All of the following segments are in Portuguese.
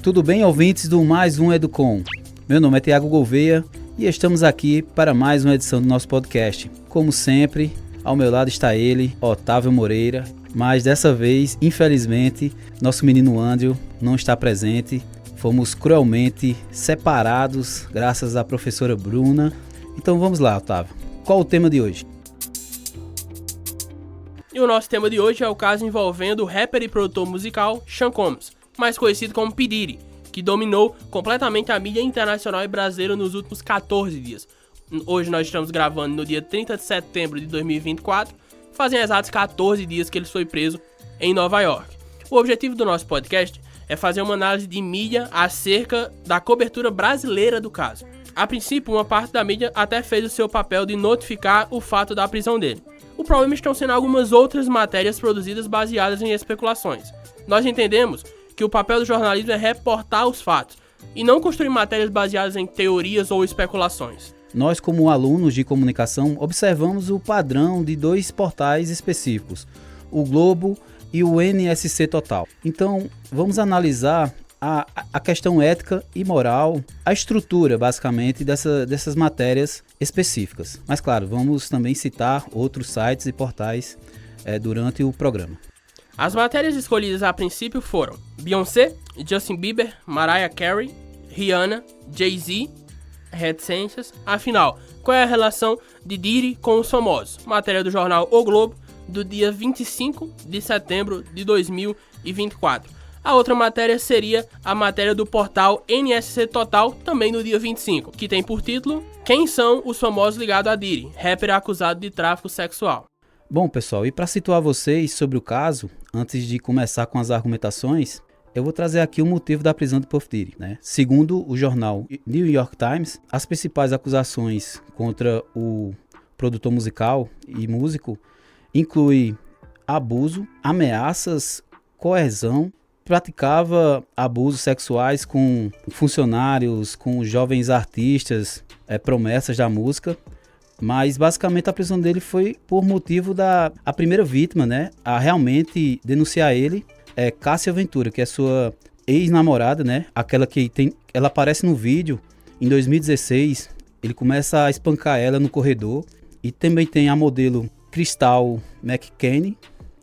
Tudo bem, ouvintes do Mais Um Educom? Meu nome é Thiago Gouveia e estamos aqui para mais uma edição do nosso podcast. Como sempre, ao meu lado está ele, Otávio Moreira, mas dessa vez, infelizmente, nosso menino Andrew não está presente. Fomos cruelmente separados graças à professora Bruna. Então vamos lá, Otávio. Qual o tema de hoje? E o nosso tema de hoje é o caso envolvendo o rapper e produtor musical Sean Combs, mais conhecido como P. Diddy, que dominou completamente a mídia internacional e brasileira nos últimos 14 dias. Hoje nós estamos gravando no dia 30 de setembro de 2024, fazem exatos 14 dias que ele foi preso em Nova York. O objetivo do nosso podcast é fazer uma análise de mídia acerca da cobertura brasileira do caso. A princípio, uma parte da mídia até fez o seu papel de notificar o fato da prisão dele. O problema estão sendo algumas outras matérias produzidas baseadas em especulações. Nós entendemos que o papel do jornalismo é reportar os fatos e não construir matérias baseadas em teorias ou especulações. Nós, como alunos de comunicação, observamos o padrão de dois portais específicos, o Globo e o NSC Total. Então, vamos analisar a questão ética e moral, a estrutura, basicamente, dessas matérias específicas. Mas, claro, vamos também citar outros sites e portais durante o programa. As matérias escolhidas a princípio foram Beyoncé, Justin Bieber, Mariah Carey, Rihanna, Jay-Z, reticências. Afinal, qual é a relação de Diddy com os famosos? Matéria do jornal O Globo, do dia 25 de setembro de 2024. A outra matéria seria a matéria do portal NSC Total, também no dia 25, que tem por título Quem são os famosos ligados a Diddy, rapper acusado de tráfico sexual. Bom, pessoal, e para situar vocês sobre o caso, antes de começar com as argumentações, eu vou trazer aqui o motivo da prisão de Puff Diddy, né? Segundo o jornal New York Times, as principais acusações contra o produtor musical e músico incluem abuso, ameaças, coerção, praticava abusos sexuais com funcionários, com jovens artistas, promessas da música, mas basicamente a prisão dele foi por motivo a primeira vítima, né, a realmente denunciar ele, Cássia Ventura, que é sua ex-namorada, né, aquela que ela aparece no vídeo em 2016, ele começa a espancar ela no corredor, e também tem a modelo Crystal McKinney,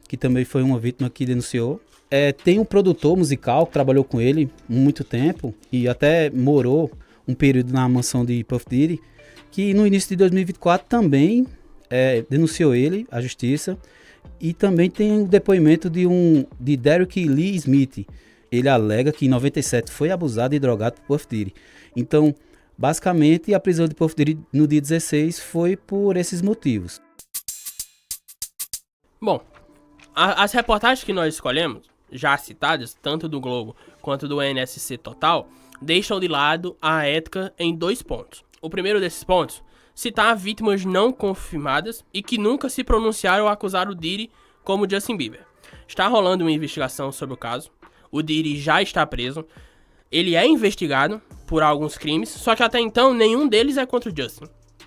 que também foi uma vítima que denunciou. Tem um produtor musical que trabalhou com ele muito tempo e até morou um período na mansão de Puff Diddy, que no início de 2024 também denunciou ele à justiça. E também tem o depoimento de Derrick Lee Smith. Ele alega que em 97 foi abusado e drogado por Puff Diddy. Então, basicamente, a prisão de Puff Diddy no dia 16 foi por esses motivos. Bom, as reportagens que nós escolhemos, já citadas, tanto do Globo quanto do NSC Total, deixam de lado a ética em 2 pontos. O primeiro desses pontos, citar vítimas não confirmadas e que nunca se pronunciaram ou acusaram o Diddy como Justin Bieber. Está rolando uma investigação sobre o caso, o Diddy já está preso, ele é investigado por alguns crimes, só que até então nenhum deles é contra o Justin.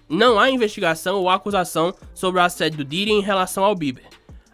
Não há investigação ou acusação sobre o assédio do Diddy em relação ao Bieber.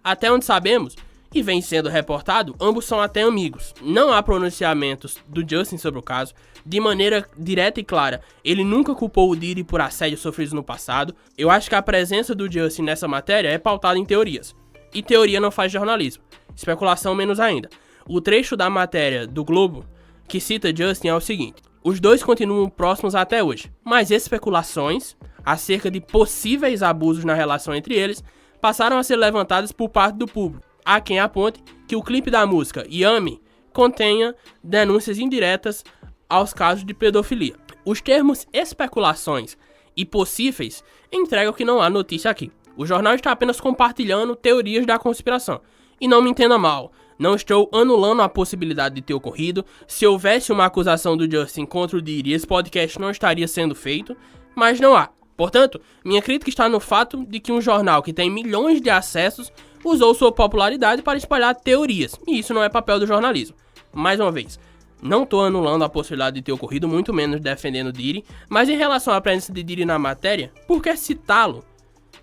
Até onde sabemos, e vem sendo reportado, ambos são até amigos. Não há pronunciamentos do Justin sobre o caso. De maneira direta e clara, ele nunca culpou o Diddy por assédio sofrido no passado. Eu acho que a presença do Justin nessa matéria é pautada em teorias. E teoria não faz jornalismo. Especulação menos ainda. O trecho da matéria do Globo que cita Justin é o seguinte: os dois continuam próximos até hoje, mas especulações acerca de possíveis abusos na relação entre eles passaram a ser levantadas por parte do público. Há quem aponte que o clipe da música Yummy contenha denúncias indiretas aos casos de pedofilia. Os termos especulações e possíveis entregam que não há notícia aqui. O jornal está apenas compartilhando teorias da conspiração. E não me entenda mal, não estou anulando a possibilidade de ter ocorrido. Se houvesse uma acusação do Justin contra o Diddy, esse podcast não estaria sendo feito, mas não há. Portanto, minha crítica está no fato de que um jornal que tem milhões de acessos usou sua popularidade para espalhar teorias, e isso não é papel do jornalismo. Mais uma vez, não estou anulando a possibilidade de ter ocorrido, muito menos defendendo Diddy, mas em relação à presença de Diddy na matéria, por que citá-lo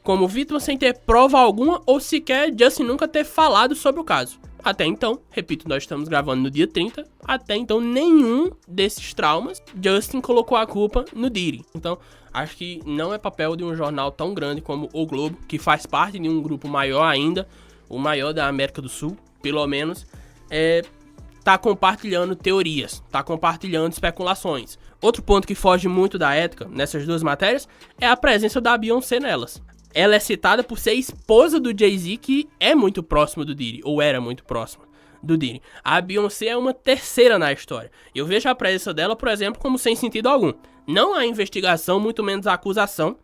como vítima sem ter prova alguma ou sequer Justin nunca ter falado sobre o caso? até então, repito, nós estamos gravando no dia 30, até então nenhum desses traumas Justin colocou a culpa no Diddy. Então, acho que não é papel de um jornal tão grande como o Globo, que faz parte de um grupo maior ainda, o maior da América do Sul, pelo menos, tá compartilhando teorias, tá compartilhando especulações. Outro ponto que foge muito da ética nessas duas matérias é a presença da Beyoncé nelas. Ela é citada por ser esposa do Jay-Z, que é muito próximo do Diddy, ou era muito próximo do Diddy. A Beyoncé é uma terceira na história. Eu vejo a presença dela, por exemplo, como sem sentido algum. Não há investigação, muito menos a acusação,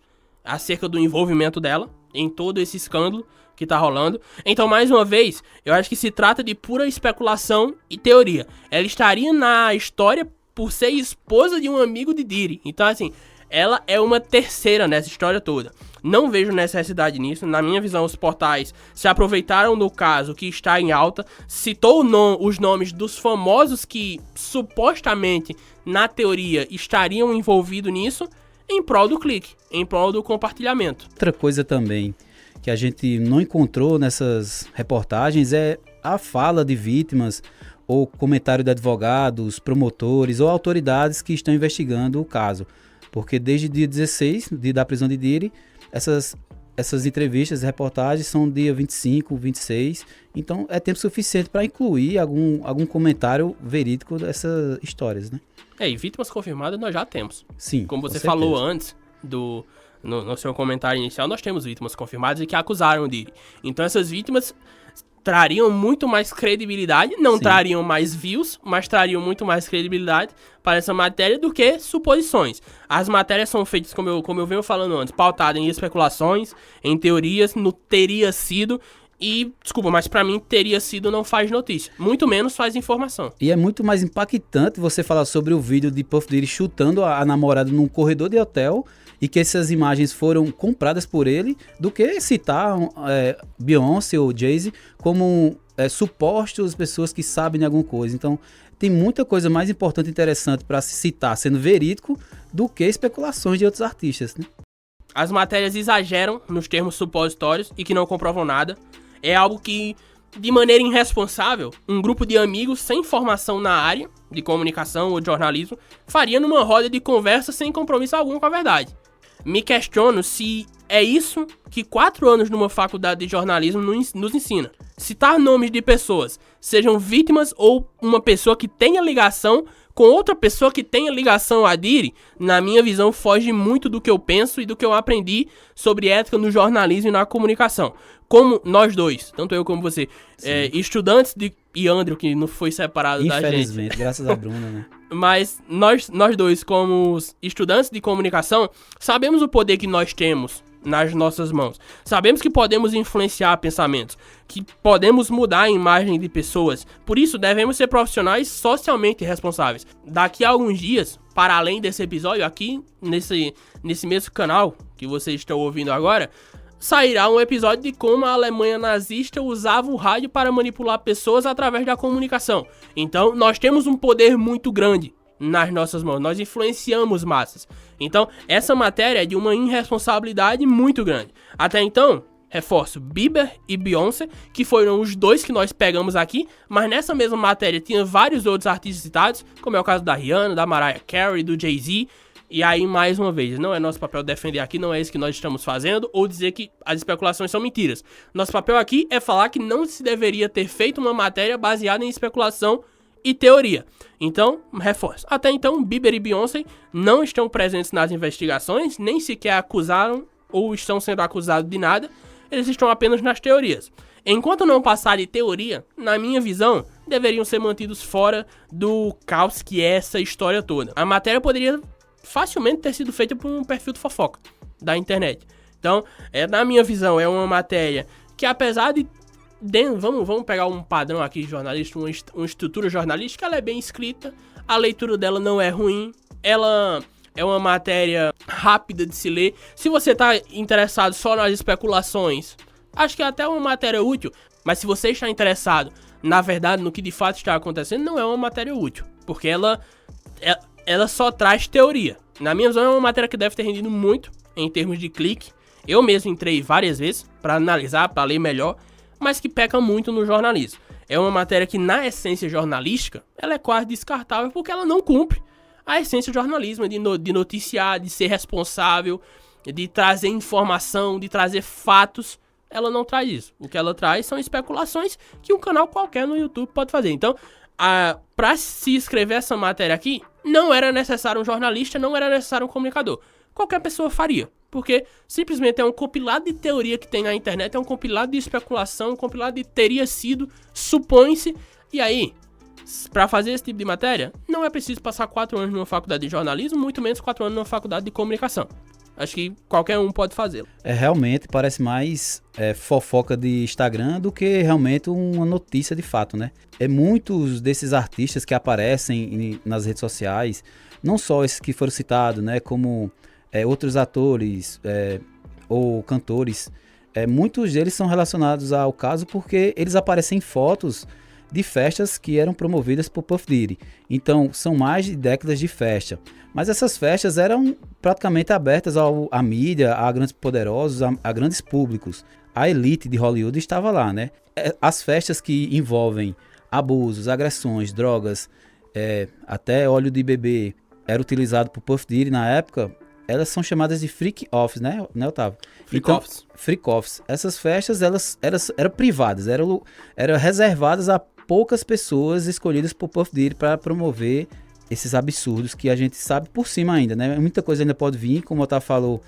acerca do envolvimento dela em todo esse escândalo que tá rolando. Então, mais uma vez, eu acho que se trata de pura especulação e teoria. Ela estaria na história por ser esposa de um amigo de Diddy. Então, assim, ela é uma terceira nessa história toda. Não vejo necessidade nisso. Na minha visão, os portais se aproveitaram do caso que está em alta, citou os nomes dos famosos que supostamente, na teoria, estariam envolvidos nisso, em prol do clique, em prol do compartilhamento. Outra coisa também que a gente não encontrou nessas reportagens é a fala de vítimas ou comentário de advogados, promotores ou autoridades que estão investigando o caso. Porque desde o dia 16, dia da prisão de Diddy, essas entrevistas, reportagens são dia 25, 26, então é tempo suficiente para incluir algum comentário verídico dessas histórias, né? E vítimas confirmadas nós já temos. Sim, como você falou antes, no seu comentário inicial, nós temos vítimas confirmadas e que acusaram o Diddy. Então essas vítimas trariam muito mais credibilidade, não Sim. trariam mais views, mas trariam muito mais credibilidade para essa matéria do que suposições. As matérias são feitas, como eu venho falando antes, pautadas em especulações, em teorias, no teria sido, e, desculpa, mas pra mim teria sido não faz notícia, muito menos faz informação. E é muito mais impactante você falar sobre o vídeo de Puff Daddy chutando a namorada num corredor de hotel e que essas imagens foram compradas por ele, do que citar Beyoncé ou Jay-Z como supostos pessoas que sabem de alguma coisa. Então, tem muita coisa mais importante e interessante para se citar, sendo verídico, do que especulações de outros artistas, né? As matérias exageram nos termos supositórios e que não comprovam nada. É algo que, de maneira irresponsável, um grupo de amigos sem formação na área de comunicação ou de jornalismo faria numa roda de conversa sem compromisso algum com a verdade. Me questiono se é isso que 4 anos numa faculdade de jornalismo nos ensina. Citar nomes de pessoas, sejam vítimas ou uma pessoa que tenha ligação com outra pessoa que tenha ligação a Diddy, na minha visão, foge muito do que eu penso e do que eu aprendi sobre ética no jornalismo e na comunicação. Como nós dois, tanto eu como você, estudantes e Andrew, que não foi separado da gente. Infelizmente, graças a Bruna, né? Mas nós dois, como estudantes de comunicação, sabemos o poder que nós temos nas nossas mãos. Sabemos que podemos influenciar pensamentos, que podemos mudar a imagem de pessoas. Por isso, devemos ser profissionais socialmente responsáveis. Daqui a alguns dias, para além desse episódio, aqui nesse mesmo canal que vocês estão ouvindo agora, sairá um episódio de como a Alemanha nazista usava o rádio para manipular pessoas através da comunicação. Então, nós temos um poder muito grande nas nossas mãos, nós influenciamos massas. Então, essa matéria é de uma irresponsabilidade muito grande. Até então, reforço, Bieber e Beyoncé, que foram os dois que nós pegamos aqui, mas nessa mesma matéria tinha vários outros artistas citados, como é o caso da Rihanna, da Mariah Carey, do Jay-Z. E aí, mais uma vez, não é nosso papel defender aqui, não é isso que nós estamos fazendo, ou dizer que as especulações são mentiras. Nosso papel aqui é falar que não se deveria ter feito uma matéria baseada em especulação e teoria. Então, reforço. Até então, Bieber e Beyoncé não estão presentes nas investigações, nem sequer acusaram ou estão sendo acusados de nada, eles estão apenas nas teorias. Enquanto não passar de teoria, na minha visão, deveriam ser mantidos fora do caos que é essa história toda. A matéria poderia facilmente ter sido feita por um perfil de fofoca da internet. Então, na minha visão, é uma matéria que, apesar de vamos pegar um padrão aqui de jornalista, uma estrutura jornalística, ela é bem escrita, a leitura dela não é ruim, ela é uma matéria rápida de se ler. Se você está interessado só nas especulações, acho que é até uma matéria útil, mas se você está interessado, na verdade, no que de fato está acontecendo, não é uma matéria útil, porque ela só traz teoria. Na minha visão, é uma matéria que deve ter rendido muito em termos de clique. Eu mesmo entrei várias vezes para analisar, para ler melhor, mas que peca muito no jornalismo. é uma matéria que, na essência jornalística, ela é quase descartável porque ela não cumpre a essência do jornalismo, de noticiar, de ser responsável, de trazer informação, de trazer fatos. Ela não traz isso. O que ela traz são especulações que um canal qualquer no YouTube pode fazer. Então, para se escrever essa matéria aqui, não era necessário um jornalista, não era necessário um comunicador. Qualquer pessoa faria. Porque simplesmente é um compilado de teoria que tem na internet, é um compilado de especulação, um compilado de teria sido, supõe-se. E aí, para fazer esse tipo de matéria, não é preciso passar 4 anos numa faculdade de jornalismo, muito menos 4 anos numa faculdade de comunicação. Acho que qualquer um pode fazê-lo. Realmente parece mais fofoca de Instagram do que realmente uma notícia de fato, né? Muitos desses artistas que aparecem nas redes sociais, não só esses que foram citados, né? Como outros atores ou cantores, muitos deles são relacionados ao caso porque eles aparecem em fotos de festas que eram promovidas por Puff Daddy. Então, são mais de décadas de festa. Mas essas festas eram praticamente abertas à mídia, a grandes poderosos, a grandes públicos. A elite de Hollywood estava lá, né? As festas que envolvem abusos, agressões, drogas, até óleo de bebê, era utilizado por Puff Daddy na época. Elas são chamadas de freak offs, né, Otávio? Freak-offs. Freak-offs. Essas festas, elas eram privadas, eram reservadas a poucas pessoas escolhidas por Puff Daddy para promover esses absurdos que a gente sabe por cima ainda, né? Muita coisa ainda pode vir, como o Otávio falou.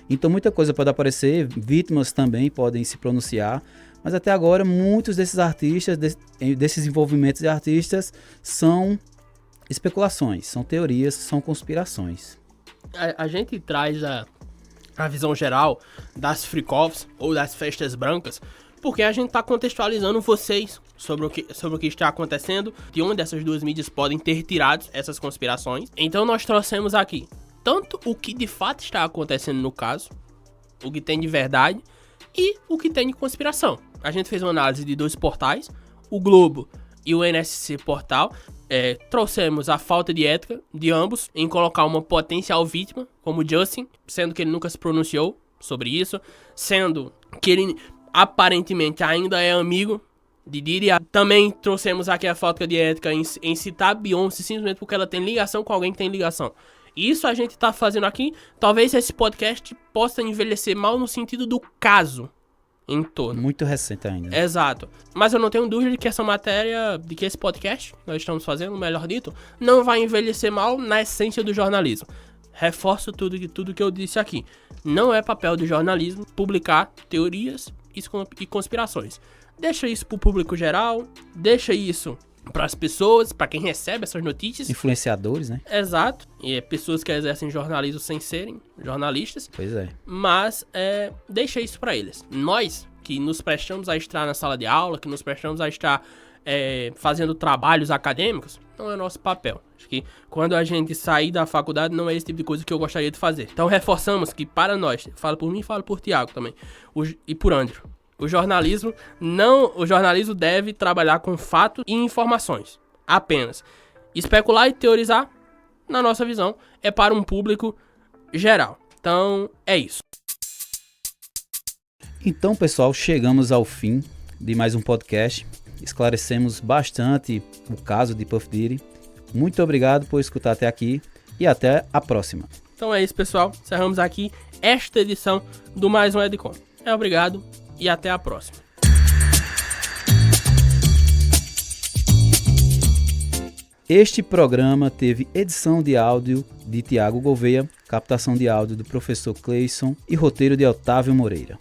Então, muita coisa pode aparecer, vítimas também podem se pronunciar, mas até agora, muitos desses artistas, desses envolvimentos de artistas, são especulações, são teorias, são conspirações. A gente traz a visão geral das freak-offs ou das festas brancas, porque a gente está contextualizando vocês sobre o que está acontecendo, de onde essas duas mídias podem ter tirado essas conspirações. Então nós trouxemos aqui tanto o que de fato está acontecendo no caso, o que tem de verdade e o que tem de conspiração. A gente fez uma análise de 2 portais, o Globo e o NSC Portal. Trouxemos a falta de ética de ambos em colocar uma potencial vítima, como Justin, sendo que ele nunca se pronunciou sobre isso, sendo que ele aparentemente ainda é amigo de Diddy. Também trouxemos aqui a falta de ética em citar Beyoncé simplesmente porque ela tem ligação com alguém que tem ligação. Isso a gente tá fazendo aqui. Talvez esse podcast possa envelhecer mal no sentido do caso em torno. Muito recente ainda. Né? Exato. Mas eu não tenho dúvida de que essa matéria, de que esse podcast que nós estamos fazendo, melhor dito, não vai envelhecer mal na essência do jornalismo. Reforço tudo que eu disse aqui. Não é papel do jornalismo publicar teorias e conspirações. Deixa isso pro público geral, deixa isso para as pessoas, para quem recebe essas notícias. Influenciadores, né? Exato. E pessoas que exercem jornalismo sem serem jornalistas. Pois é. Mas deixa isso para eles. Nós, que nos prestamos a estar na sala de aula, que nos prestamos a estar fazendo trabalhos acadêmicos, não é nosso papel. Acho que quando a gente sair da faculdade, não é esse tipo de coisa que eu gostaria de fazer. Então reforçamos que para nós, falo por mim e falo por Thiago também, e por Andrew, o jornalismo deve trabalhar com fatos e informações. Apenas. Especular e teorizar, na nossa visão, é para um público geral. Então, é isso. Então, pessoal, chegamos ao fim de mais um podcast. Esclarecemos bastante o caso de Puff Daddy. Muito obrigado por escutar até aqui e até a próxima. Então é isso, pessoal. Encerramos aqui esta edição do Mais um Edcom. Obrigado e até a próxima. Este programa teve edição de áudio de Thiago Gouveia, captação de áudio do professor Cleison e roteiro de Otávio Moreira.